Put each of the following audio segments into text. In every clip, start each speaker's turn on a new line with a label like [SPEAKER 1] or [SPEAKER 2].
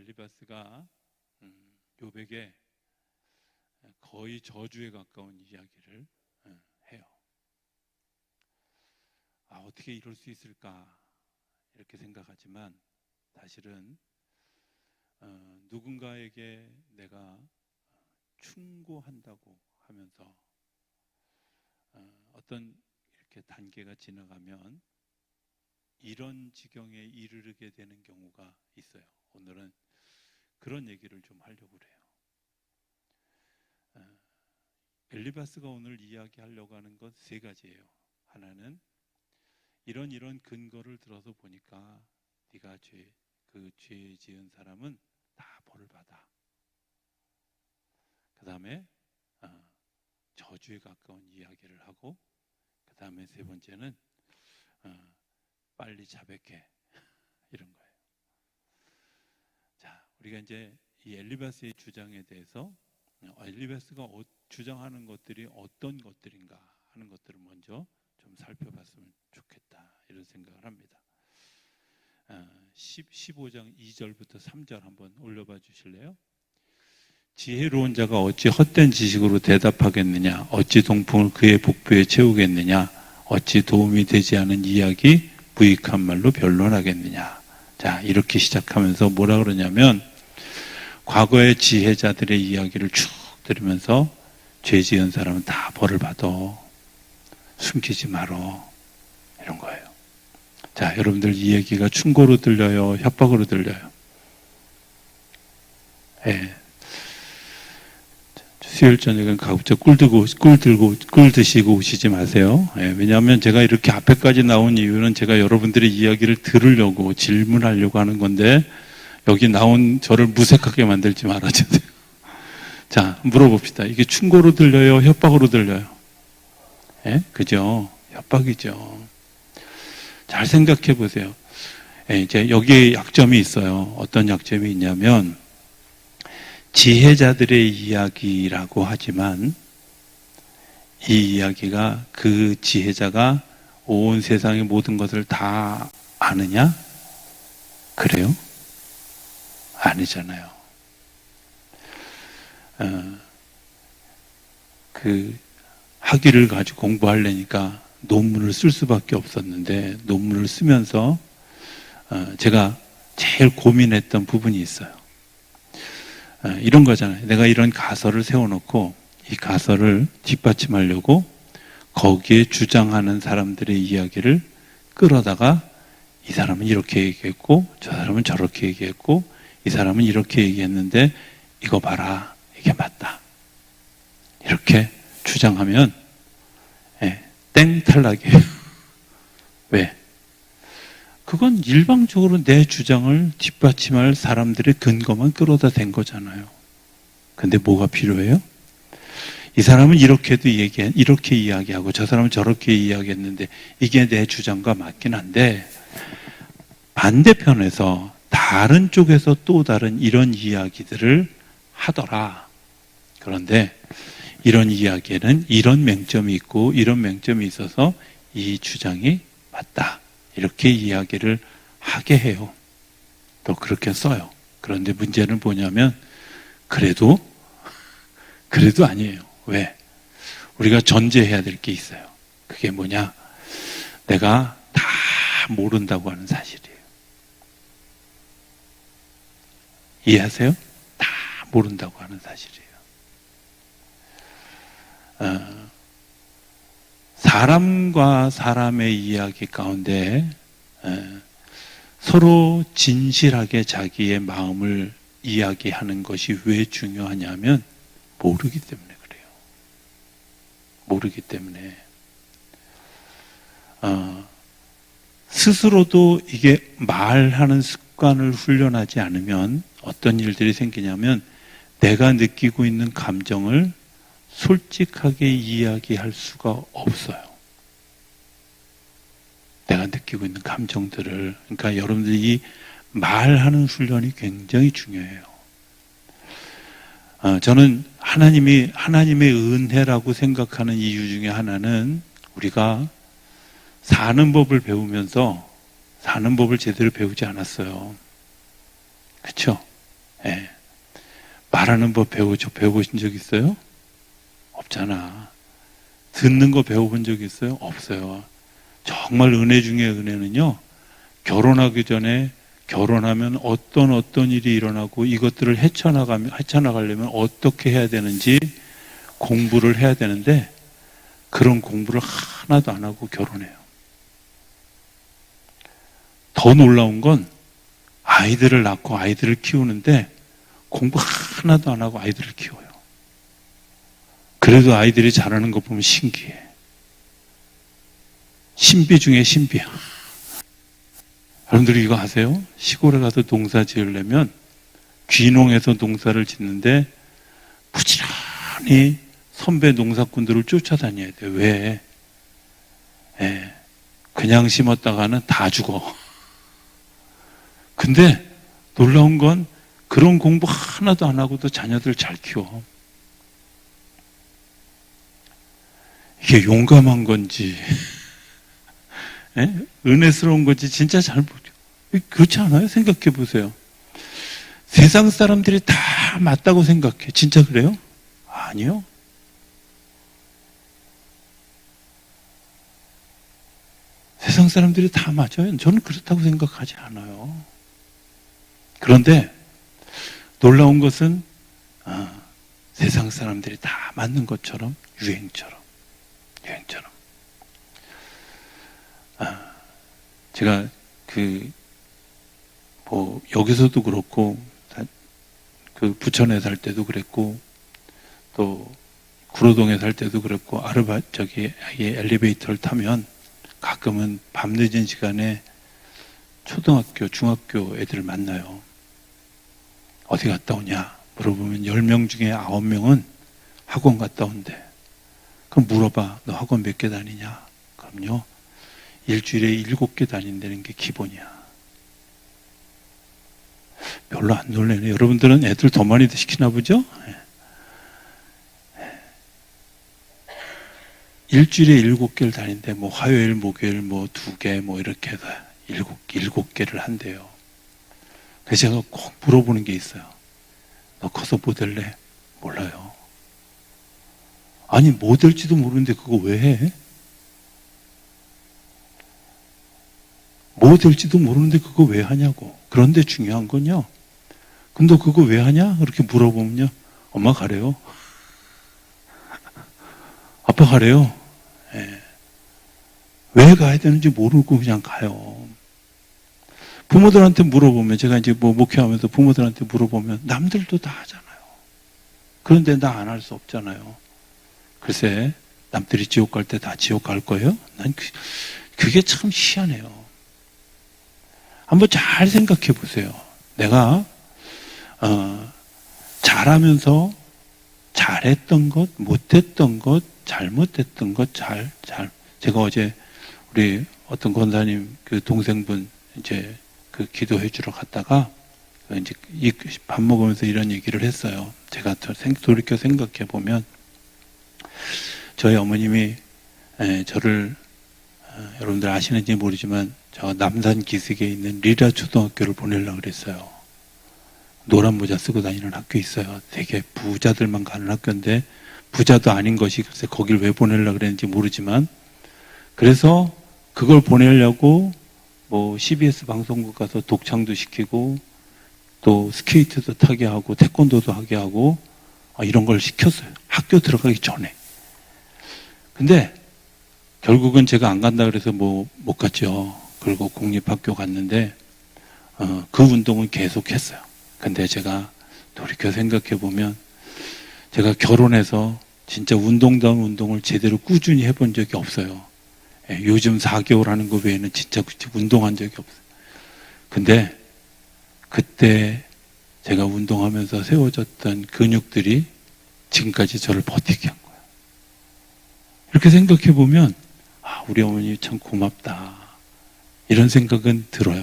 [SPEAKER 1] 엘리바스가 욥에게 거의 저주에 가까운 이야기를 해요. 어떻게 이럴 수 있을까 이렇게 생각하지만 사실은 누군가에게 내가 충고한다고 하면서 어떤 이렇게 단계가 지나가면 이런 지경에 이르게 되는 경우가 있어요. 오늘은 그런 얘기를 좀 하려고 그래요. 엘리바스가 오늘 이야기하려고 하는 것 세 가지예요. 하나는 이런 근거를 들어서 보니까 네가 죄 지은 사람은 다 벌을 받아. 그 다음에 저주에 가까운 이야기를 하고, 그 다음에 세 번째는 빨리 자백해 이런 거예요. 자, 우리가 이제 이 엘리바스의 주장에 대해서 엘리바스가 주장하는 것들이 어떤 것들인가 하는 것들을 먼저 좀 살펴봤으면 좋겠다 이런 생각을 합니다. 15장 2절부터 3절 한번 올려봐 주실래요? 지혜로운 자가 어찌 헛된 지식으로 대답하겠느냐? 어찌 동풍을 그의 복부에 채우겠느냐? 어찌 도움이 되지 않은 이야기 무익한 말로 변론하겠느냐? 자, 이렇게 시작하면서 뭐라 그러냐면 과거의 지혜자들의 이야기를 쭉 들으면서 죄 지은 사람은 다 벌을 받아. 숨기지 말어. 이런 거예요. 자, 여러분들 이 얘기가 충고로 들려요? 협박으로 들려요? 예. 수요일 저녁은 가급적 꿀 드시고 오시지 마세요. 예, 왜냐하면 제가 이렇게 앞에까지 나온 이유는 제가 여러분들의 이야기를 들으려고 질문하려고 하는 건데 여기 나온 저를 무색하게 만들지 말아주세요. 자, 물어봅시다. 이게 충고로 들려요? 협박으로 들려요? 예? 그죠? 협박이죠. 잘 생각해 보세요. 예, 이제 여기에 약점이 있어요. 어떤 약점이 있냐면 지혜자들의 이야기라고 하지만 이 이야기가 그 지혜자가 온 세상의 모든 것을 다 아느냐? 그래요? 아니잖아요. 그 학위를 가지고 공부하려니까 논문을 쓸 수밖에 없었는데 논문을 쓰면서 제가 제일 고민했던 부분이 있어요. 이런 거잖아요. 내가 이런 가설을 세워놓고 이 가설을 뒷받침하려고 거기에 주장하는 사람들의 이야기를 끌어다가 이 사람은 이렇게 얘기했고 저 사람은 저렇게 얘기했고 이 사람은 이렇게 얘기했는데 이거 봐라, 이게 맞다, 이렇게 주장하면 땡 탈락이에요. 왜? 그건 일방적으로 내 주장을 뒷받침할 사람들의 근거만 끌어다 댄 거잖아요. 근데 뭐가 필요해요? 이 사람은 이렇게 이야기하고 저 사람은 저렇게 이야기했는데 이게 내 주장과 맞긴 한데 반대편에서 다른 쪽에서 또 다른 이런 이야기들을 하더라. 그런데 이런 이야기에는 이런 맹점이 있고 이런 맹점이 있어서 이 주장이 맞다. 이렇게 이야기를 하게 해요. 또 그렇게 써요. 그런데 문제는 뭐냐면 그래도 아니에요. 왜? 우리가 전제해야 될 게 있어요. 그게 뭐냐? 내가 다 모른다고 하는 사실이에요. 이해하세요? 다 모른다고 하는 사실이에요. 사람과 사람의 이야기 가운데 서로 진실하게 자기의 마음을 이야기하는 것이 왜 중요하냐면 모르기 때문에 그래요. 모르기 때문에 스스로도 이게 말하는 습관을 훈련하지 않으면 어떤 일들이 생기냐면 내가 느끼고 있는 감정을 솔직하게 이야기할 수가 없어요. 내가 느끼고 있는 감정들을. 그러니까 여러분들이 이 말하는 훈련이 굉장히 중요해요. 저는 하나님의 은혜라고 생각하는 이유 중에 하나는 우리가 사는 법을 배우면서 사는 법을 제대로 배우지 않았어요. 그렇죠? 예. 말하는 법 배워보신 적 있어요? 없잖아. 듣는 거 배워본 적 있어요? 없어요. 정말 은혜 중에 은혜는요, 결혼하기 전에 결혼하면 어떤 일이 일어나고 이것들을 헤쳐나가려면 어떻게 해야 되는지 공부를 해야 되는데, 그런 공부를 하나도 안 하고 결혼해요. 더 놀라운 건 아이들을 낳고 아이들을 키우는데 공부 하나도 안 하고 아이들을 키워요. 그래도 아이들이 자라는 거 보면 신기해. 신비 중에 신비야. 여러분들이 이거 아세요? 시골에 가서 농사 지으려면 귀농해서 농사를 짓는데 부지런히 선배 농사꾼들을 쫓아다녀야 돼. 왜? 예, 그냥 심었다가는 다 죽어. 근데 놀라운 건 그런 공부 하나도 안 하고도 자녀들 잘 키워. 이게 용감한 건지 예? 은혜스러운 건지 진짜 잘 모르죠. 그렇지 않아요? 생각해 보세요. 세상 사람들이 다 맞다고 생각해. 진짜 그래요? 아니요. 세상 사람들이 다 맞아요. 저는 그렇다고 생각하지 않아요. 그런데 놀라운 것은 세상 사람들이 다 맞는 것처럼 유행처럼 제가 여기서도 그렇고 그 부천에 살 때도 그랬고 또 구로동에 살 때도 그랬고 엘리베이터를 타면 가끔은 밤늦은 시간에 초등학교, 중학교 애들을 만나요. 어디 갔다 오냐 물어보면 10명 중에 9명은 학원 갔다 온대. 그럼 물어봐. 너 학원 몇 개 다니냐? 그럼요. 일주일에 7개 다닌다는 게 기본이야. 별로 안 놀래네. 여러분들은 애들 더 많이 시키나 보죠? 일주일에 7개를 다닌대. 화요일, 목요일 2개 이렇게 해서 7개를 한대요. 그래서 제가 꼭 물어보는 게 있어요. 너 커서 뭐 될래? 몰라요. 아니, 뭐 될지도 모르는데 그거 왜 해? 뭐 될지도 모르는데 그거 왜 하냐고. 그런데 중요한 건요. 그럼 너 그거 왜 하냐? 그렇게 물어보면요. 엄마 가래요. 아빠 가래요. 예. 왜 가야 되는지 모르고 그냥 가요. 부모들한테 물어보면, 제가 이제 목회하면서 부모들한테 물어보면 남들도 다 하잖아요. 그런데 나 안 할 수 없잖아요. 글쎄, 남들이 지옥 갈 때 다 지옥 갈 거예요? 난 그게 참 희한해요. 한번 잘 생각해 보세요. 내가 잘하면서 잘했던 것, 못했던 것, 잘못했던 것, 제가 어제 우리 어떤 권사님 그 동생분 이제 그 기도해 주러 갔다가 이제 밥 먹으면서 이런 얘기를 했어요. 제가 돌이켜 생각해 보면 저희 어머님이 저를 여러분들 아시는지 모르지만 저 남산 기슭에 있는 리라 초등학교를 보내려고 그랬어요. 노란 모자 쓰고 다니는 학교 있어요. 되게 부자들만 가는 학교인데 부자도 아닌 것이 글쎄 거길 왜 보내려고 그랬는지 모르지만 그래서 그걸 보내려고 CBS 방송국 가서 독창도 시키고 또 스케이트도 타게 하고 태권도도 하게 하고 이런 걸 시켰어요. 학교 들어가기 전에. 근데 결국은 제가 안 간다 그래서 못 갔죠. 그리고 국립학교 갔는데 그 운동은 계속 했어요. 근데 제가 돌이켜 생각해 보면 제가 결혼해서 진짜 운동다운 운동을 제대로 꾸준히 해본 적이 없어요. 요즘 4개월 하는 거 외에는 진짜 운동한 적이 없어요. 근데 그때 제가 운동하면서 세워졌던 근육들이 지금까지 저를 버티게 한 거예요. 이렇게 생각해 보면 우리 어머니 참 고맙다 이런 생각은 들어요.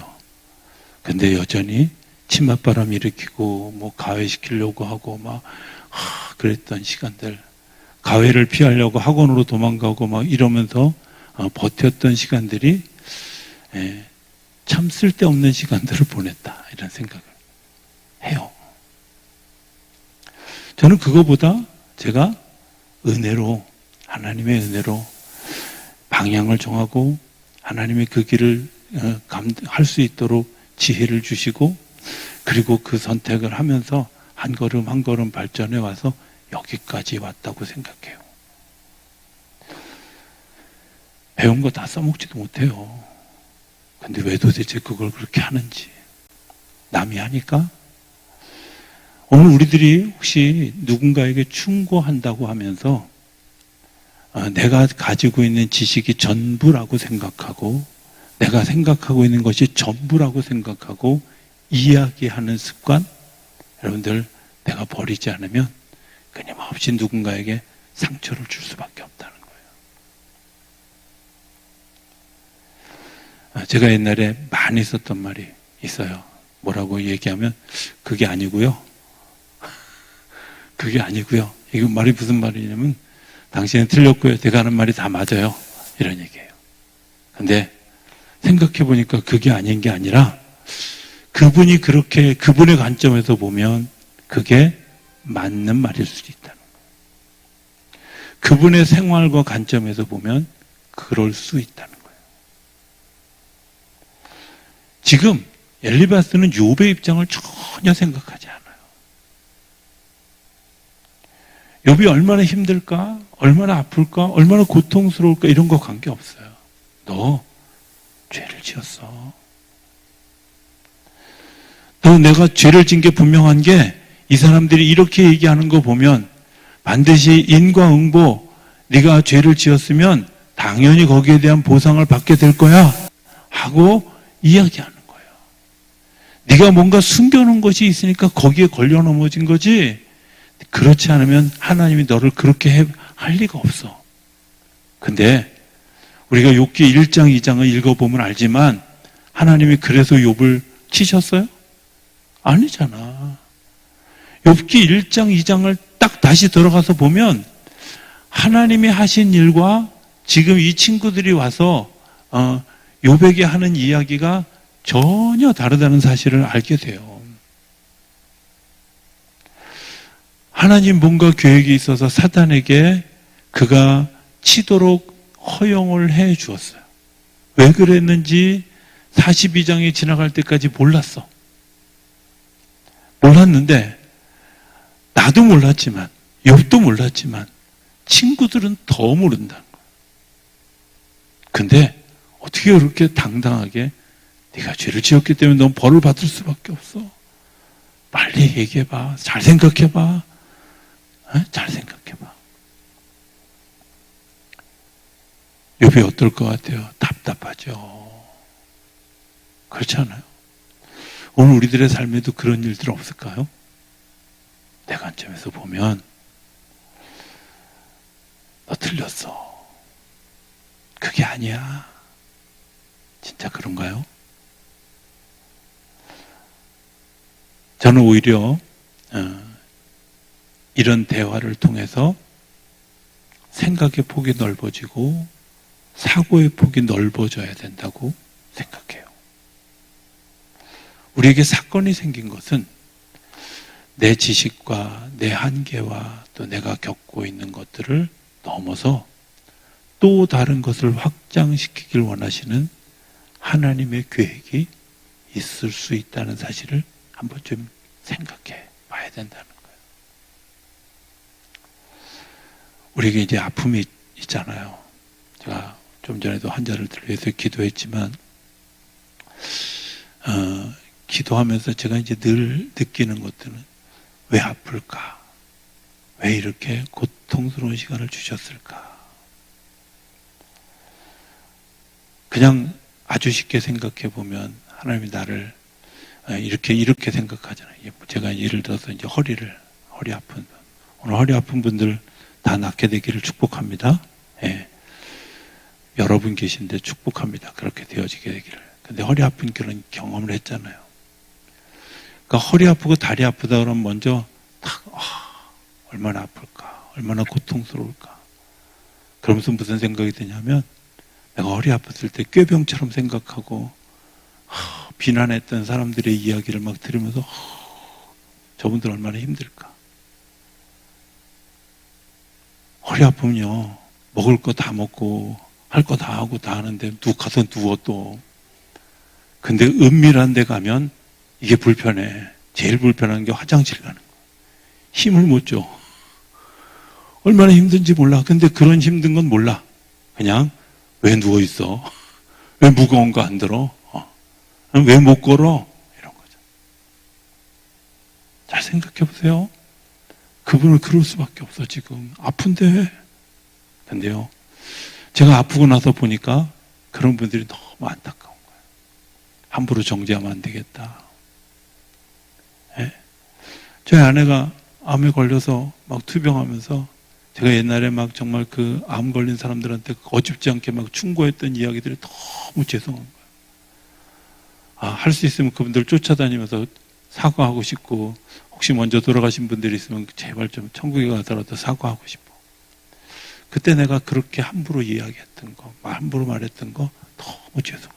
[SPEAKER 1] 근데 여전히 치맛바람 일으키고 가해시키려고 하고 그랬던 시간들, 가해를 피하려고 학원으로 도망가고 이러면서 버텼던 시간들이 참 쓸데없는 시간들을 보냈다 이런 생각을 해요. 저는 그거보다 제가 은혜로, 하나님의 은혜로 방향을 정하고 하나님의 그 길을 할 수 있도록 지혜를 주시고, 그리고 그 선택을 하면서 한 걸음 한 걸음 발전해 와서 여기까지 왔다고 생각해요. 배운 거 다 써먹지도 못해요. 근데 왜 도대체 그걸 그렇게 하는지. 남이 하니까? 오늘 우리들이 혹시 누군가에게 충고한다고 하면서 내가 가지고 있는 지식이 전부라고 생각하고, 내가 생각하고 있는 것이 전부라고 생각하고 이야기하는 습관, 여러분들, 내가 버리지 않으면 끊임없이 누군가에게 상처를 줄 수밖에 없다는 거예요. 제가 옛날에 많이 썼던 말이 있어요. 뭐라고 얘기하면 그게 아니고요. 그게 아니고요. 이거 말이 무슨 말이냐면 당신은 틀렸고요. 제가 하는 말이 다 맞아요. 이런 얘기예요. 근데 생각해 보니까 그게 아닌 게 아니라 그분이 그렇게 그분의 관점에서 보면 그게 맞는 말일 수도 있다는 거예요. 그분의 생활과 관점에서 보면 그럴 수 있다는 거예요. 지금 엘리바스는 욥의 입장을 전혀 생각하지 않아요. 욥이 얼마나 힘들까? 얼마나 아플까? 얼마나 고통스러울까? 이런 거 관계없어요. 너 죄를 지었어. 너 내가 죄를 지은 게 분명한 게 이 사람들이 이렇게 얘기하는 거 보면 반드시 인과응보, 네가 죄를 지었으면 당연히 거기에 대한 보상을 받게 될 거야 하고 이야기하는 거예요. 네가 뭔가 숨겨놓은 것이 있으니까 거기에 걸려 넘어진 거지, 그렇지 않으면 하나님이 너를 그렇게 할 리가 없어. 근데 우리가 욥기 1장 2장을 읽어보면 알지만 하나님이 그래서 욥을 치셨어요? 아니잖아. 욥기 1장 2장을 딱 다시 들어가서 보면 하나님이 하신 일과 지금 이 친구들이 와서 욥에게 하는 이야기가 전혀 다르다는 사실을 알게 돼요. 하나님 뭔가 계획이 있어서 사단에게 그가 치도록 허용을 해 주었어요. 왜 그랬는지 42장이 지나갈 때까지 몰랐어. 몰랐는데 나도 몰랐지만 욥도 몰랐지만 친구들은 더 모른다는 거예요. 근데 어떻게 그렇게 당당하게 네가 죄를 지었기 때문에 넌 벌을 받을 수밖에 없어. 빨리 얘기해봐. 잘 생각해봐. 잘 생각해봐. 욥이 어떨 것 같아요? 답답하죠. 그렇지 않아요? 오늘 우리들의 삶에도 그런 일들 없을까요? 내 관점에서 보면 너 틀렸어. 그게 아니야. 진짜 그런가요? 저는 오히려 이런 대화를 통해서 생각의 폭이 넓어지고 사고의 폭이 넓어져야 된다고 생각해요. 우리에게 사건이 생긴 것은 내 지식과 내 한계와 또 내가 겪고 있는 것들을 넘어서 또 다른 것을 확장시키길 원하시는 하나님의 계획이 있을 수 있다는 사실을 한번 좀 생각해 봐야 된다는 거예요. 우리에게 이제 아픔이 있잖아요. 제가 좀 전에도 환자를 위해서 기도했지만 기도하면서 제가 이제 늘 느끼는 것들은 왜 아플까? 왜 이렇게 고통스러운 시간을 주셨을까? 그냥 아주 쉽게 생각해 보면 하나님이 나를 이렇게 생각하잖아요. 제가 예를 들어서 이제 허리 아픈 분, 오늘 허리 아픈 분들 다 낫게 되기를 축복합니다. 예. 여러분 계신데 축복합니다. 그렇게 되어지게 되기를. 근데 허리 아픈 그런 경험을 했잖아요. 그러니까 허리 아프고 다리 아프다 그러면 먼저 얼마나 아플까, 얼마나 고통스러울까. 그러면서 무슨 생각이 드냐면 내가 허리 아팠을 때 꾀병처럼 생각하고 비난했던 사람들의 이야기를 막 들으면서 저분들 얼마나 힘들까. 허리 아프면요, 먹을 거 다 먹고 할 거 다 하고 다 하는데 가서 누워 또. 근데 은밀한 데 가면 이게 불편해. 제일 불편한 게 화장실 가는 거. 힘을 못 줘. 얼마나 힘든지 몰라. 근데 그런 힘든 건 몰라. 그냥 왜 누워 있어? 왜 무거운 거 안 들어? 왜 못 걸어? 이런 거죠. 잘 생각해 보세요. 그분을 그럴 수밖에 없어. 지금 아픈데. 근데요, 제가 아프고 나서 보니까 그런 분들이 너무 안타까운 거예요. 함부로 정죄하면 안 되겠다. 예? 저희 아내가 암에 걸려서 막 투병하면서 제가 옛날에 막 정말 그 암 걸린 사람들한테 어줍지 않게 막 충고했던 이야기들이 너무 죄송한 거예요. 할 수 있으면 그분들 쫓아다니면서 사과하고 싶고, 혹시 먼저 돌아가신 분들이 있으면 제발 좀 천국에 가서라도 사과하고 싶어. 그때 내가 그렇게 함부로 이야기했던 거, 함부로 말했던 거 너무 죄송합니다.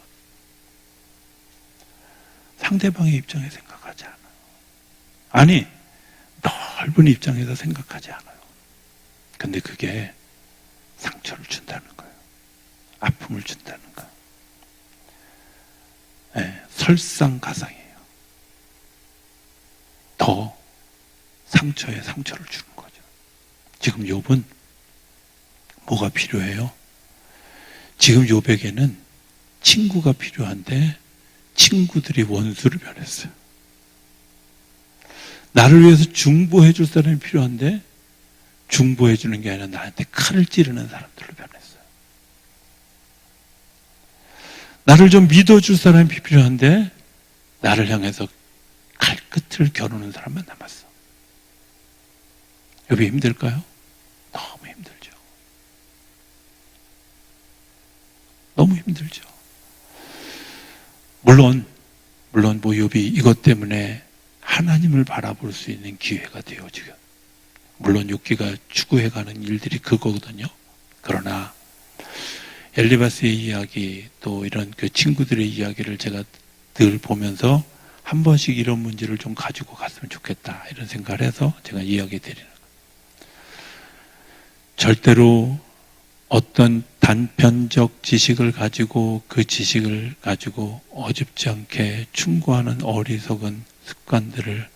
[SPEAKER 1] 상대방의 입장에 생각하지 않아요. 아니, 넓은 입장에서 생각하지 않아요. 근데 그게 상처를 준다는 거예요. 아픔을 준다는 거예요. 네, 설상가상이에요. 더 상처에 상처를 주는 거죠. 지금 욥은 뭐가 필요해요? 지금 욥에게는 친구가 필요한데 친구들이 원수를 변했어요. 나를 위해서 중보해 줄 사람이 필요한데 중보해 주는 게 아니라 나한테 칼을 찌르는 사람들로 변했어요. 나를 좀 믿어줄 사람이 필요한데 나를 향해서 칼끝을 겨누는 사람만 남았어. 욥이 힘들까요? 너무 힘들죠. 너무 힘들죠. 물론 뭐 욥이 이것 때문에 하나님을 바라볼 수 있는 기회가 돼요, 지금. 물론 욥기가 추구해가는 일들이 그거거든요. 그러나 엘리바스의 이야기, 또 이런 그 친구들의 이야기를 제가 늘 보면서 한 번씩 이런 문제를 좀 가지고 갔으면 좋겠다, 이런 생각을 해서 제가 이야기 드리는 거예요. 절대로 어떤 단편적 지식을 가지고 그 지식을 가지고 어줍지 않게 충고하는 어리석은 습관들을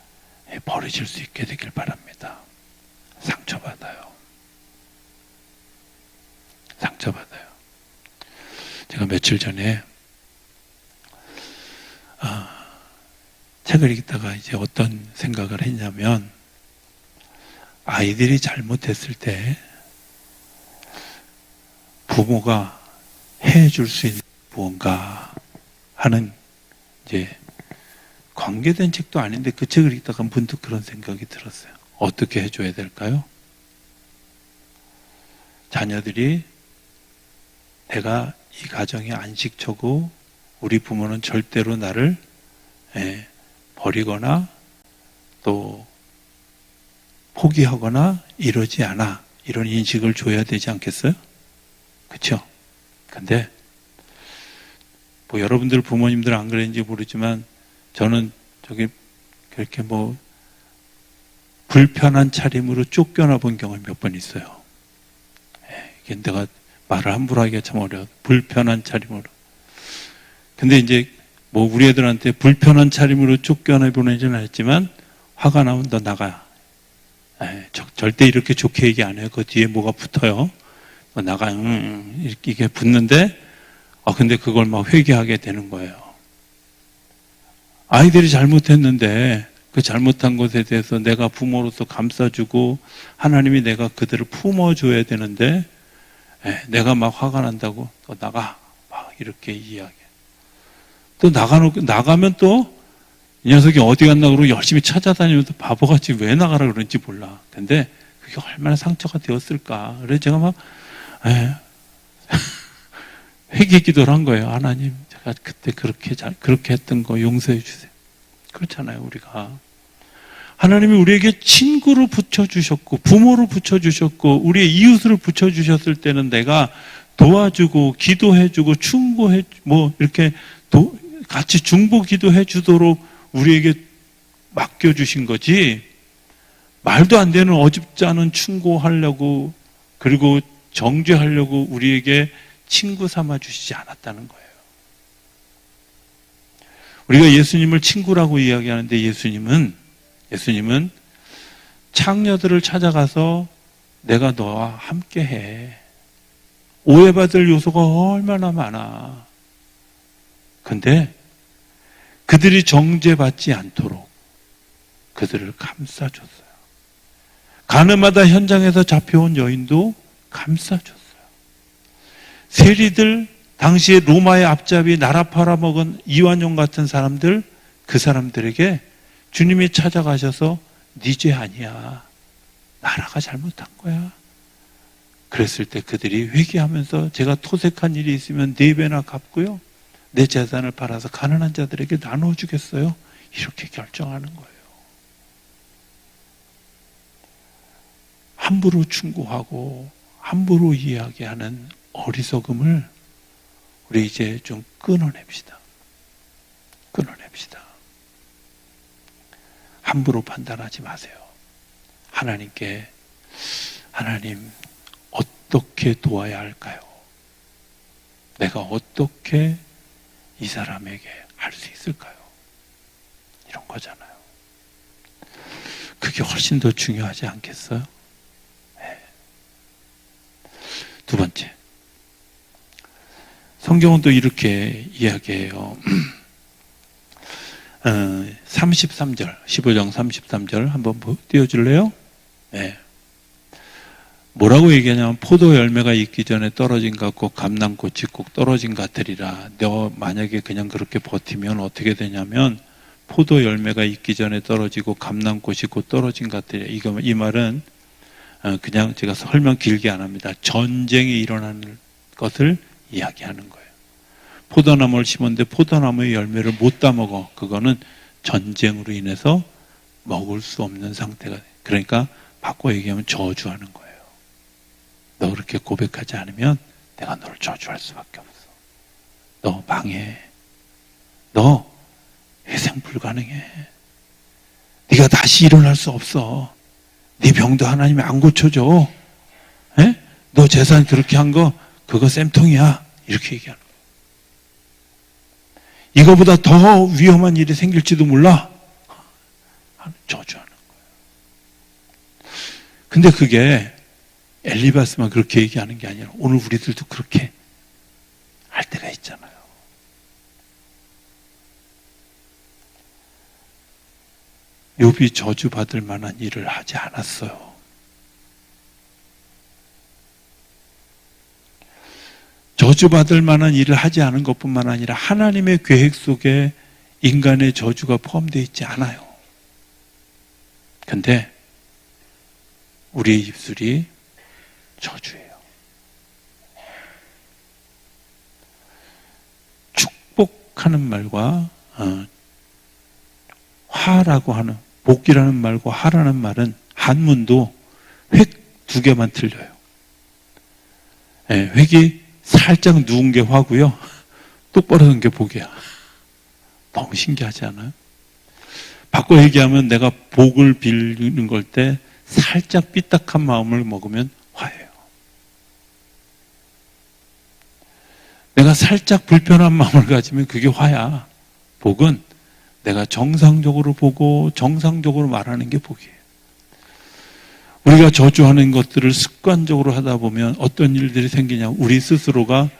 [SPEAKER 1] 버리실 수 있게 되길 바랍니다. 상처받아요. 상처받아요. 제가 며칠 전에 책을 읽다가 이제 어떤 생각을 했냐면, 아이들이 잘못했을 때 부모가 해줄 수 있는 무언가 하는, 이제 관계된 책도 아닌데 그 책을 읽다가 문득 그런 생각이 들었어요. 어떻게 해줘야 될까요? 자녀들이 내가 이 가정의 안식처고 우리 부모는 절대로 나를 버리거나 또 포기하거나 이러지 않아, 이런 인식을 줘야 되지 않겠어요? 그렇죠? 근데 뭐 여러분들 부모님들 안 그랬는지 모르지만 저는 그렇게 불편한 차림으로 쫓겨나 본 경험이 몇 번 있어요. 이게 내가 말을 함부로 하기가 참 어려워. 불편한 차림으로. 근데 이제 우리 애들한테 불편한 차림으로 쫓겨나 보내지는 않았지만, 화가 나면 너 나가. 절대 이렇게 좋게 얘기 안 해요. 그 뒤에 뭐가 붙어요. 너 나가. 이게 붙는데, 근데 그걸 막 회개하게 되는 거예요. 아이들이 잘못했는데 그 잘못한 것에 대해서 내가 부모로서 감싸주고 하나님이 내가 그들을 품어줘야 되는데, 내가 막 화가 난다고 또 나가, 막 이렇게 이야기해. 또 나가면 또 이 녀석이 어디 갔나 그러고 열심히 찾아다니면서 바보같이 왜 나가라 그런지 몰라. 근데 그게 얼마나 상처가 되었을까. 그래서 제가 막 회개 기도를 한 거예요. 하나님, 제가 그때 그렇게 했던 거 용서해 주세요. 그렇잖아요, 우리가. 하나님이 우리에게 친구로 붙여주셨고 부모로 붙여주셨고 우리의 이웃을 붙여주셨을 때는 내가 도와주고 기도해주고 충고해, 이렇게 같이 중보 기도해 주도록 우리에게 맡겨주신 거지, 말도 안 되는 어줍지 않은 충고하려고 그리고 정죄하려고 우리에게 친구 삼아 주시지 않았다는 거예요. 우리가 예수님을 친구라고 이야기하는데 예수님은 창녀들을 찾아가서 내가 너와 함께해. 오해받을 요소가 얼마나 많아. 근데 그들이 정죄받지 않도록 그들을 감싸줬어요. 가늠하다 현장에서 잡혀온 여인도 감싸줬어요. 세리들, 당시에 로마의 앞잡이 나라 팔아먹은 이완용 같은 사람들, 그 사람들에게 주님이 찾아가셔서 네 죄 아니야. 나라가 잘못한 거야. 그랬을 때 그들이 회개하면서 제가 토색한 일이 있으면 4배나 갚고요. 내 재산을 팔아서 가난한 자들에게 나눠주겠어요. 이렇게 결정하는 거예요. 함부로 충고하고 함부로 이야기하는 어리석음을 우리 이제 좀 끊어냅시다. 함부로 판단하지 마세요. 하나님께 하나님 어떻게 도와야 할까요? 내가 어떻게 이 사람에게 할 수 있을까요? 이런 거잖아요. 그게 훨씬 더 중요하지 않겠어요? 네. 두 번째, 성경은 또 이렇게 이야기해요. 33절, 15장 33절 한번 띄워줄래요? 네. 뭐라고 얘기하냐면 포도 열매가 익기 전에 떨어진 것 같고 감람꽃이 꼭 떨어진 것 같으리라. 너 만약에 그냥 그렇게 버티면 어떻게 되냐면 포도 열매가 익기 전에 떨어지고 감람꽃이 곧 떨어진 것 같으리라. 이 말은 그냥 제가 설명 길게 안 합니다. 전쟁이 일어나는 것을 이야기하는 거예요. 포도나무를 심었는데 포도나무의 열매를 못 따먹어. 그거는 전쟁으로 인해서 먹을 수 없는 상태가 돼요. 그러니까 바꿔 얘기하면 저주하는 거예요. 너 그렇게 고백하지 않으면 내가 너를 저주할 수밖에 없어. 너 망해. 너 회생 불가능해. 네가 다시 일어날 수 없어. 네 병도 하나님이 안 고쳐줘. 에? 너 재산 그렇게 한 거 그거 쌤통이야. 이렇게 얘기하는 거예요. 이거보다 더 위험한 일이 생길지도 몰라. 저주하는 거예요. 근데 그게 엘리바스만 그렇게 얘기하는 게 아니라 오늘 우리들도 그렇게 할 때가 있잖아요. 욥이 저주받을 만한 일을 하지 않았어요. 저주받을 만한 일을 하지 않은 것뿐만 아니라 하나님의 계획 속에 인간의 저주가 포함되어 있지 않아요. 근데 우리의 입술이 저주예요. 축복하는 말과 화라고 하는, 복이라는 말과 화라는 말은 한문도 획 2개만 틀려요. 네, 획이 살짝 누운 게 화고요. 똑바로 선 게 복이야. 너무 신기하지 않아요? 바꿔 얘기하면 내가 복을 빌는 걸 때 살짝 삐딱한 마음을 먹으면 화예요. 내가 살짝 불편한 마음을 가지면 그게 화야. 복은 내가 정상적으로 보고 정상적으로 말하는 게 복이에요. 우리가 저주하는 것들을 습관적으로 하다 보면 어떤 일들이 생기냐면 우리 스스로가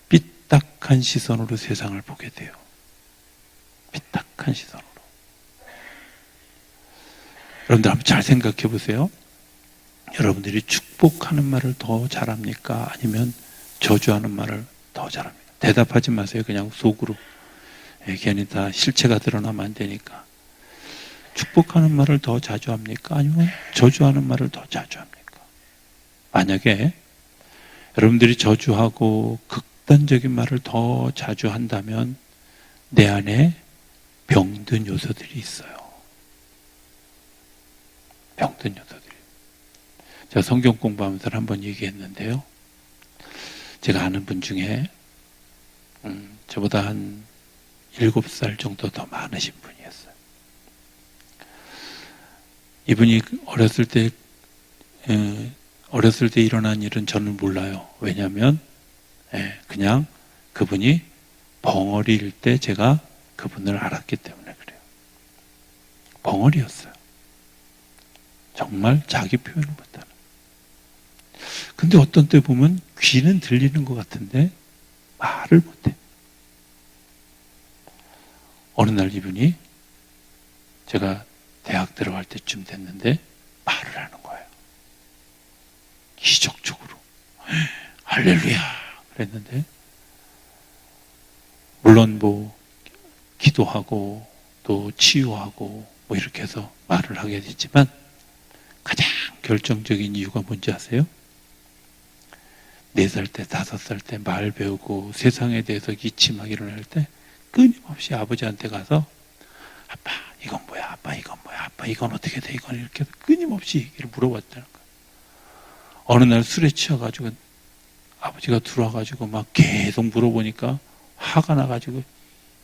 [SPEAKER 1] 삐딱한 시선으로 세상을 보게 돼요. 삐딱한 시선으로. 여러분들 한번 잘 생각해 보세요. 여러분들이 축복하는 말을 더 잘합니까? 아니면 저주하는 말을 더 잘합니까? 대답하지 마세요. 그냥 속으로. 괜히 다 실체가 드러나면 안 되니까. 축복하는 말을 더 자주 합니까? 아니면 저주하는 말을 더 자주 합니까? 만약에 여러분들이 저주하고 극단적인 말을 더 자주 한다면 내 안에 병든 요소들이 있어요. 병든 요소들이. 제가 성경 공부하면서 한번 얘기했는데요. 제가 아는 분 중에 저보다 한 7살 정도 더 많으신 분이었어요. 이분이 어렸을 때 어렸을 때 일어난 일은 저는 몰라요. 왜냐하면 그냥 그분이 벙어리일 때 제가 그분을 알았기 때문에 그래요. 벙어리였어요. 정말 자기 표현을 못하는. 근데 어떤 때 보면 귀는 들리는 것 같은데 말을 못해. 어느 날 이분이 제가 대학 들어갈 때쯤 됐는데 말을 하는 거예요. 기적적으로. 할렐루야 그랬는데, 물론 뭐 기도하고 또 치유하고 뭐 이렇게 해서 말을 하게 됐지만, 가장 결정적인 이유가 뭔지 아세요? 4살 때, 5살 때 말 배우고 세상에 대해서 기침하기 일어날 때 끊임없이 아버지한테 가서 아빠 이건 뭐야, 아빠 이건 뭐야, 아빠 이건 어떻게 돼, 이건 이렇게 해서 끊임없이 얘기를 물어봤다는 거예요. 어느 날 술에 취해가지고 아버지가 들어와가지고 막 계속 물어보니까 화가 나가지고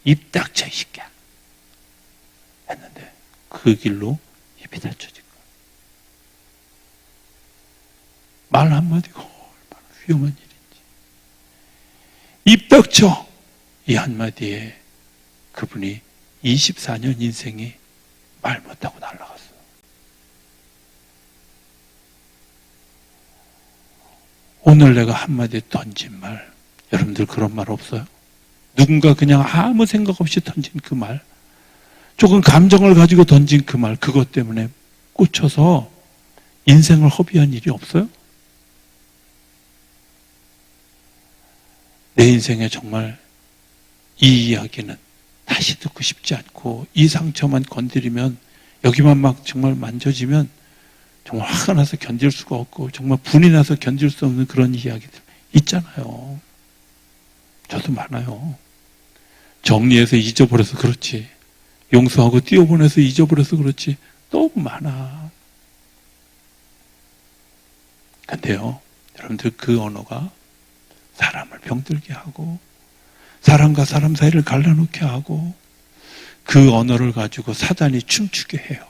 [SPEAKER 1] 입 닥쳐 이 새끼야 했는데, 그 길로 입이 닫혀진 거예요. 말 한마디가 얼마나 위험한 일인지. 입 닥쳐 이 한마디에 그분이 24년 인생이 말 못하고 날아갔어요. 오늘 내가 한마디 던진 말, 여러분들 그런 말 없어요? 누군가 그냥 아무 생각 없이 던진 그 말, 조금 감정을 가지고 던진 그 말, 그것 때문에 꽂혀서 인생을 허비한 일이 없어요? 내 인생에 정말 이 이야기는 다시 듣고 싶지 않고, 이 상처만 건드리면, 여기만 막 정말 만져지면 정말 화가 나서 견딜 수가 없고 정말 분이 나서 견딜 수 없는 그런 이야기들 있잖아요. 저도 많아요. 정리해서 잊어버려서 그렇지, 용서하고 띄워보내서 잊어버려서 그렇지, 너무 많아. 근데요, 여러분들, 그 언어가 사람을 병들게 하고 사람과 사람 사이를 갈라놓게 하고, 그 언어를 가지고 사단이 춤추게 해요.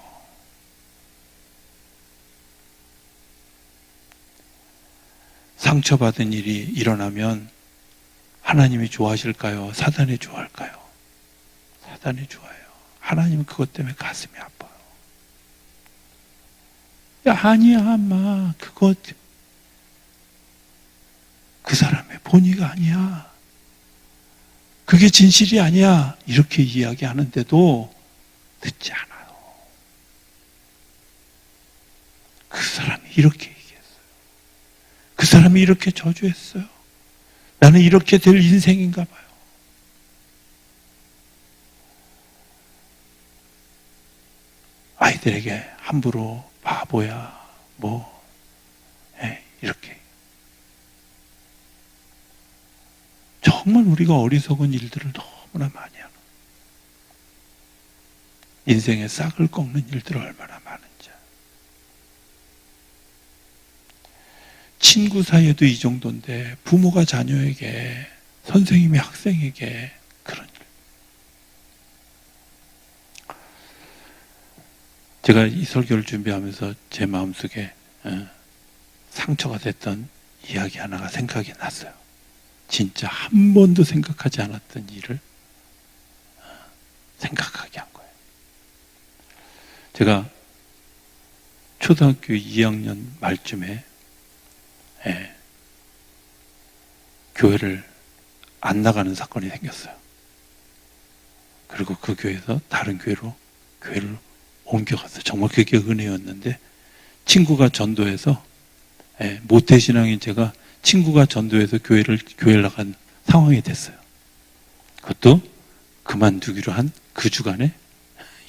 [SPEAKER 1] 상처받은 일이 일어나면 하나님이 좋아하실까요? 사단이 좋아할까요? 사단이 좋아해요. 하나님은 그것 때문에 가슴이 아파요. 야, 아니야, 엄마. 그것 그 사람의 본의가 아니야. 그게 진실이 아니야. 이렇게 이야기하는데도 듣지 않아요. 그 사람이 이렇게 얘기했어요. 그 사람이 이렇게 저주했어요. 나는 이렇게 될 인생인가 봐요. 아이들에게 함부로 바보야, 이렇게. 정말 우리가 어리석은 일들을 너무나 많이 하는, 인생의 싹을 꺾는 일들을 얼마나 많은지. 친구 사이에도 이 정도인데, 부모가 자녀에게, 선생님이 학생에게 그런 일. 제가 이 설교를 준비하면서 제 마음속에 상처가 됐던 이야기 하나가 생각이 났어요. 진짜 한 번도 생각하지 않았던 일을 생각하게 한 거예요. 제가 초등학교 2학년 말쯤에 교회를 안 나가는 사건이 생겼어요. 그리고 그 교회에서 다른 교회를 옮겨갔어요. 정말 그게 은혜였는데, 친구가 전도해서, 모태신앙인 제가 친구가 전도해서 교회를 나간 상황이 됐어요. 그것도 그만두기로 한 그 주간에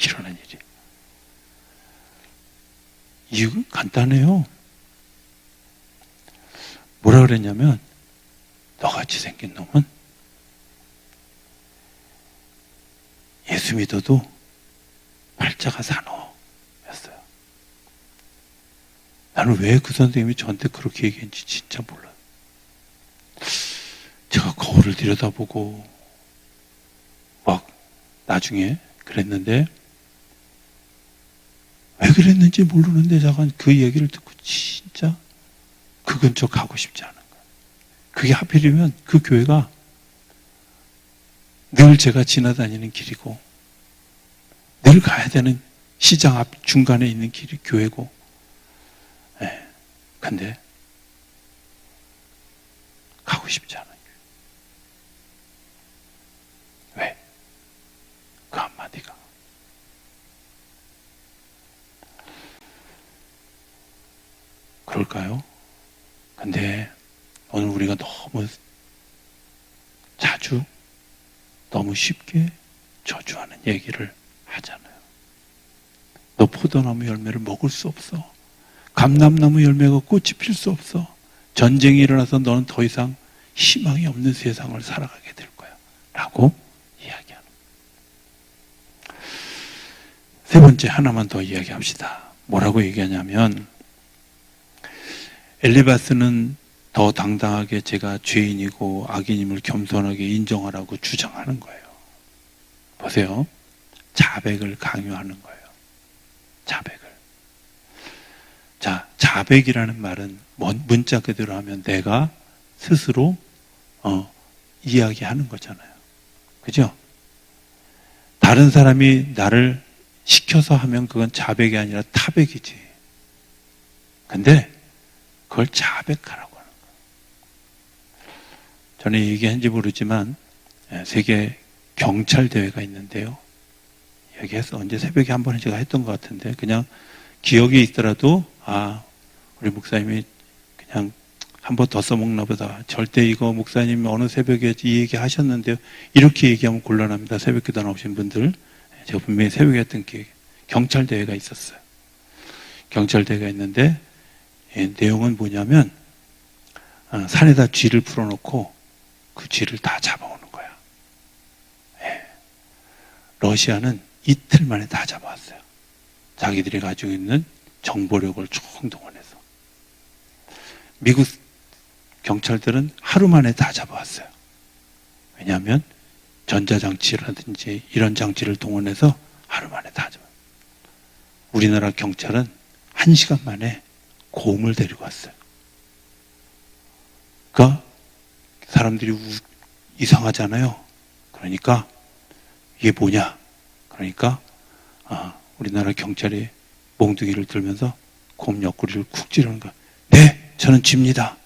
[SPEAKER 1] 일어난 일이에요. 이유가 간단해요. 뭐라 그랬냐면, 너같이 생긴 놈은 예수 믿어도 팔자가 산호였어요. 나는 왜 그 선생님이 저한테 그렇게 얘기했는지 진짜 몰라요. 제가 거울을 들여다보고 막 나중에 그랬는데, 왜 그랬는지 모르는데 잠깐 그 얘기를 듣고 진짜 그 근처 가고 싶지 않은 거예요. 그게 하필이면 그 교회가 늘 제가 지나다니는 길이고 늘 가야 되는 시장 앞 중간에 있는 길이 교회고, 근데 가고 싶지 않아요. 왜? 그 한마디가. 그럴까요? 근데 오늘 우리가 너무 자주 너무 쉽게 저주하는 얘기를 하잖아요. 너 포도나무 열매를 먹을 수 없어. 감람나무 열매가 꽃이 필 수 없어. 전쟁이 일어나서 너는 더 이상 희망이 없는 세상을 살아가게 될 거야. 라고 이야기하는 거예요. 세 번째 하나만 더 이야기합시다. 뭐라고 얘기하냐면, 엘리바스는 더 당당하게 제가 죄인이고 악인임을 겸손하게 인정하라고 주장하는 거예요. 보세요. 자백을 강요하는 거예요. 자백을. 자, 자백이라는 말은 문자 그대로 하면 내가 스스로 이야기하는 거잖아요. 그죠? 다른 사람이 나를 시켜서 하면 그건 자백이 아니라 타백이지. 근데 그걸 자백하라고 하는 거예요. 저는 얘기한지 모르지만 세계 경찰 대회가 있는데요. 여기에서 언제 새벽에 한 번 제가 했던 것 같은데, 그냥 기억이 있더라도 우리 목사님이 그냥 한 번 더 써먹나 보다. 절대 이거 목사님이 어느 새벽에 이 얘기 하셨는데요. 이렇게 얘기하면 곤란합니다. 새벽 기도 나오신 분들. 제가 분명히 새벽에 했던 기억이. 경찰 대회가 있었어요. 경찰 대회가 있는데 내용은 뭐냐면 산에다 쥐를 풀어놓고 그 쥐를 다 잡아오는 거야. 러시아는 이틀 만에 다 잡아왔어요. 자기들이 가지고 있는 정보력을 총동원해서. 미국 경찰들은 하루 만에 다 잡아왔어요. 왜냐하면 전자장치라든지 이런 장치를 동원해서 하루 만에 다 잡아요. 우리나라 경찰은 1시간 만에 곰을 데리고 왔어요. 그러니까 사람들이 이상하잖아요. 그러니까 이게 뭐냐? 그러니까 우리나라 경찰이 몽둥이를 들면서 곰 옆구리를 쿡 찌르는 거야. 네, 저는 쥐입니다.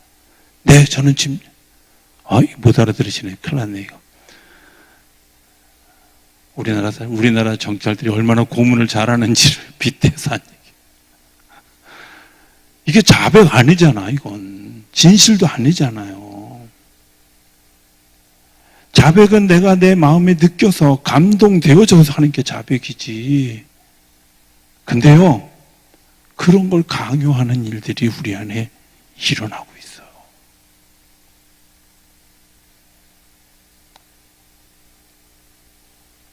[SPEAKER 1] 네, 저는 쥐. 못 알아들으시네. 큰일 났네, 이거. 우리나라 경찰들이 얼마나 고문을 잘하는지를 빗대서 한 얘기. 이게 자백 아니잖아, 이건. 진실도 아니잖아요. 자백은 내가 내 마음에 느껴서 감동되어져서 하는 게 자백이지. 근데요, 그런 걸 강요하는 일들이 우리 안에 일어나고 있어요.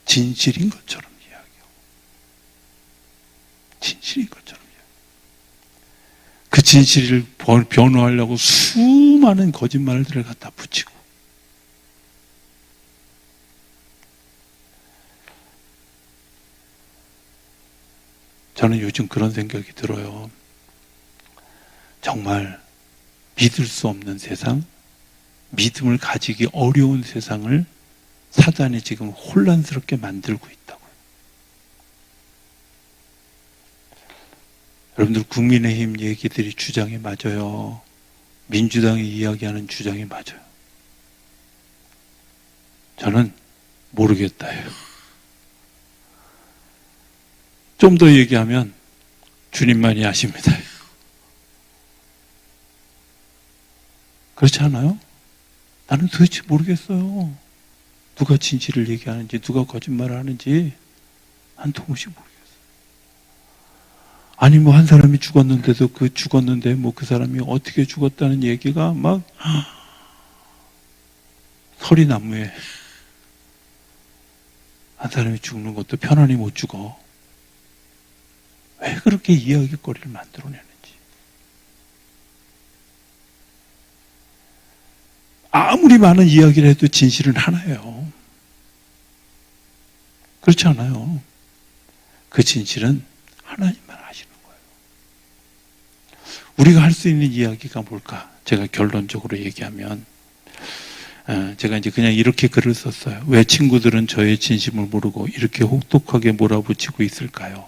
[SPEAKER 1] 진실인 것처럼 이야기하고, 진실인 것처럼 이야기하고, 그 진실을 변호하려고 수많은 거짓말들을 갖다 붙이고, 저는 요즘 그런 생각이 들어요. 정말 믿을 수 없는 세상, 믿음을 가지기 어려운 세상을 사단이 지금 혼란스럽게 만들고 있다고요. 여러분들 국민의힘 얘기들이 주장이 맞아요. 민주당이 이야기하는 주장이 맞아요. 저는 모르겠다예요. 좀 더 얘기하면 주님만이 아십니다. 그렇지 않아요? 나는 도대체 모르겠어요. 누가 진실을 얘기하는지, 누가 거짓말을 하는지 난 도무지 모르겠어요. 아니 뭐 한 사람이 죽었는데도 죽었는데 뭐 그 사람이 어떻게 죽었다는 얘기가 막 서리나무에 한 사람이 죽는 것도 편안히 못 죽어. 왜 그렇게 이야기거리를 만들어내는지. 아무리 많은 이야기를 해도 진실은 하나예요. 그렇지 않아요? 그 진실은 하나님만 아시는 거예요. 우리가 할 수 있는 이야기가 뭘까? 제가 결론적으로 얘기하면 제가 이제 그냥 이렇게 글을 썼어요. 왜 친구들은 저의 진심을 모르고 이렇게 혹독하게 몰아붙이고 있을까요?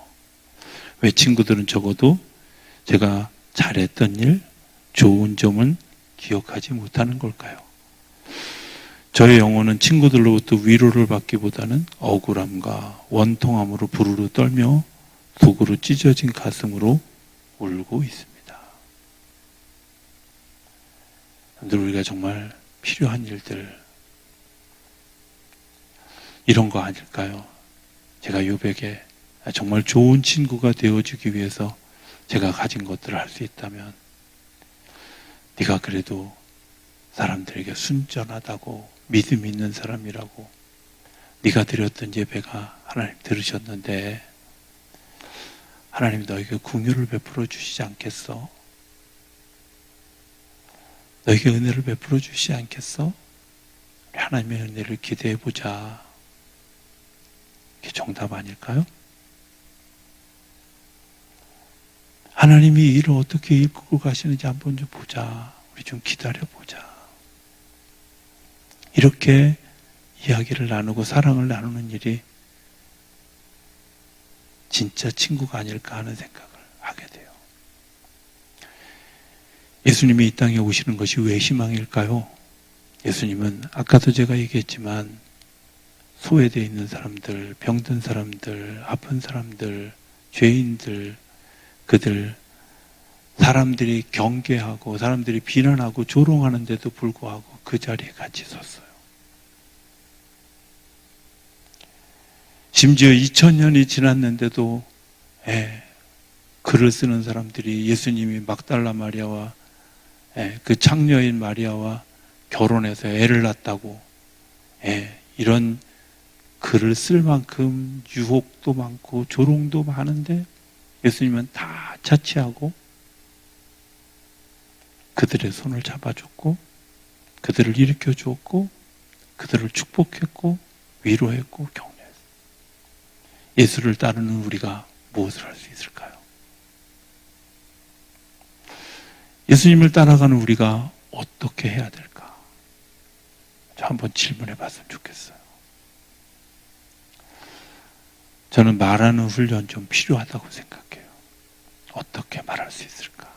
[SPEAKER 1] 왜 친구들은 적어도 제가 잘했던 일, 좋은 점은 기억하지 못하는 걸까요? 저의 영혼은 친구들로부터 위로를 받기보다는 억울함과 원통함으로 부르르 떨며 속으로 찢어진 가슴으로 울고 있습니다. 우리가 정말 필요한 일들, 이런 거 아닐까요? 제가 욥에게 정말 좋은 친구가 되어주기 위해서 제가 가진 것들을 할 수 있다면, 네가 그래도 사람들에게 순전하다고, 믿음 있는 사람이라고, 네가 드렸던 예배가 하나님 들으셨는데 하나님 너에게 긍휼을 베풀어 주시지 않겠어? 너에게 은혜를 베풀어 주시지 않겠어? 하나님의 은혜를 기대해 보자. 이게 정답 아닐까요? 하나님이 이 일을 어떻게 이끌고 가시는지 한번 좀 보자. 우리 좀 기다려 보자. 이렇게 이야기를 나누고 사랑을 나누는 일이 진짜 친구가 아닐까 하는 생각을 하게 돼요. 예수님이 이 땅에 오시는 것이 왜 희망일까요? 예수님은 아까도 제가 얘기했지만 소외되어 있는 사람들, 병든 사람들, 아픈 사람들, 죄인들, 그들 사람들이 경계하고 사람들이 비난하고 조롱하는데도 불구하고 그 자리에 같이 섰어요. 심지어 2000년이 지났는데도 글을 쓰는 사람들이 예수님이 막달라 마리아와 그 창녀인 마리아와 결혼해서 애를 낳았다고 이런 글을 쓸 만큼 유혹도 많고 조롱도 많은데 예수님은 다 차치하고 그들의 손을 잡아줬고 그들을 일으켜 주었고 그들을 축복했고 위로했고 격려했어요. 예수를 따르는 우리가 무엇을 할 수 있을까요? 예수님을 따라가는 우리가 어떻게 해야 될까? 저 한번 질문해 봤으면 좋겠어요. 저는 말하는 훈련 좀 필요하다고 생각해요. 어떻게 말할 수 있을까?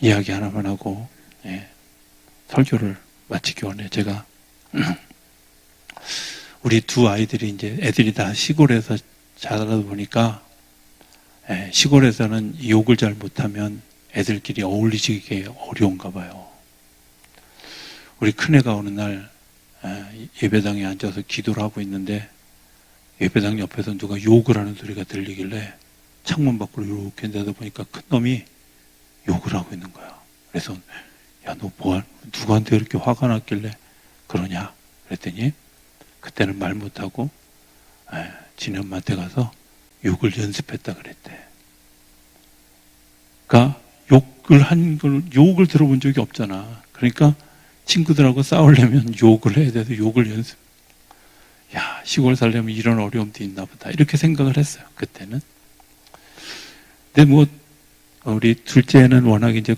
[SPEAKER 1] 이야기 하나만 하고 설교를 마치기 원해요. 제가 우리 두 아이들이 이제 애들이 다 시골에서 자라다 보니까 시골에서는 욕을 잘 못하면 애들끼리 어울리시기 어려운가 봐요. 우리 큰애가 어느 날 예배당에 앉아서 기도를 하고 있는데 예배당 옆에서 누가 욕을 하는 소리가 들리길래 창문 밖으로 이렇게 내다보니까 큰 놈이 욕을 하고 있는 거야. 그래서 야, 너 뭐야? 누구한테 이렇게 화가 났길래 그러냐? 그랬더니 그때는 말 못하고 지네 엄마한테 가서 욕을 연습했다 그랬대. 그러니까 욕을 들어본 적이 없잖아. 그러니까 친구들하고 싸우려면 욕을 해야 돼서 욕을 연습. 야, 시골 살려면 이런 어려움도 있나 보다. 이렇게 생각을 했어요. 그때는. 근데 뭐 우리 둘째는 워낙 이제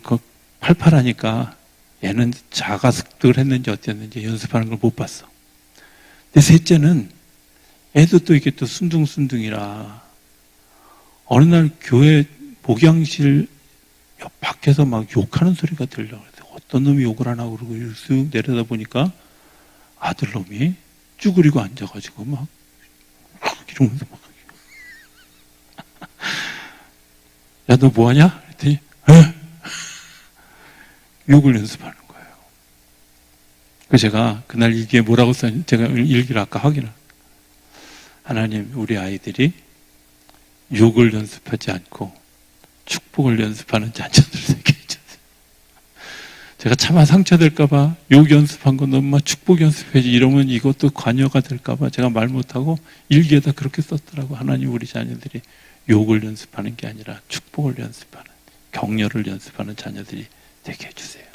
[SPEAKER 1] 팔팔하니까 얘는 자가 습득을 했는지 어땠는지 연습하는 걸 못 봤어. 근데 셋째는 애도 또 이게 또 순둥순둥이라 어느 날 교회 목양실 옆 밖에서 막 욕하는 소리가 들려. 어떤 놈이 욕을 하나 그러고 쓱 내려다 보니까 아들놈이 쭈그리고 앉아가지고 막 이러면서 막 야, 너 뭐하냐? 그랬더니 욕을 연습하는 거예요. 그래서 제가 그날 일기에 뭐라고 썼는지 제가 일기를 아까 확인을. 하나님, 우리 아이들이 욕을 연습하지 않고 축복을 연습하는 자녀들 되게 해주세요. 제가 차마 상처될까봐 욕 연습한 건 너무 막 축복 연습해야지 이러면 이것도 관여가 될까봐 제가 말 못하고 일기에다 그렇게 썼더라고. 하나님, 우리 자녀들이 욕을 연습하는 게 아니라 축복을 연습하는, 격려를 연습하는 자녀들이 되게 해주세요.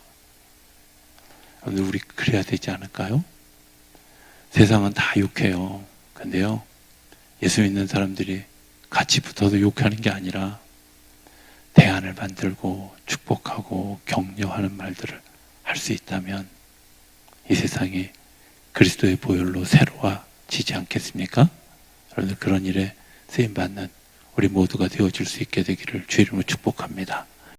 [SPEAKER 1] 오늘 우리 그래야 되지 않을까요? 세상은 다 욕해요. 근데요, 예수 믿는 사람들이 같이 붙어서 욕하는 게 아니라 대안을 만들고 축복하고 격려하는 말들을 할 수 있다면 이 세상이 그리스도의 보혈로 새로워지지 않겠습니까? 여러분들 그런 일에 쓰임받는 우리 모두가 되어줄 수 있게 되기를 주의 이름으로 축복합니다.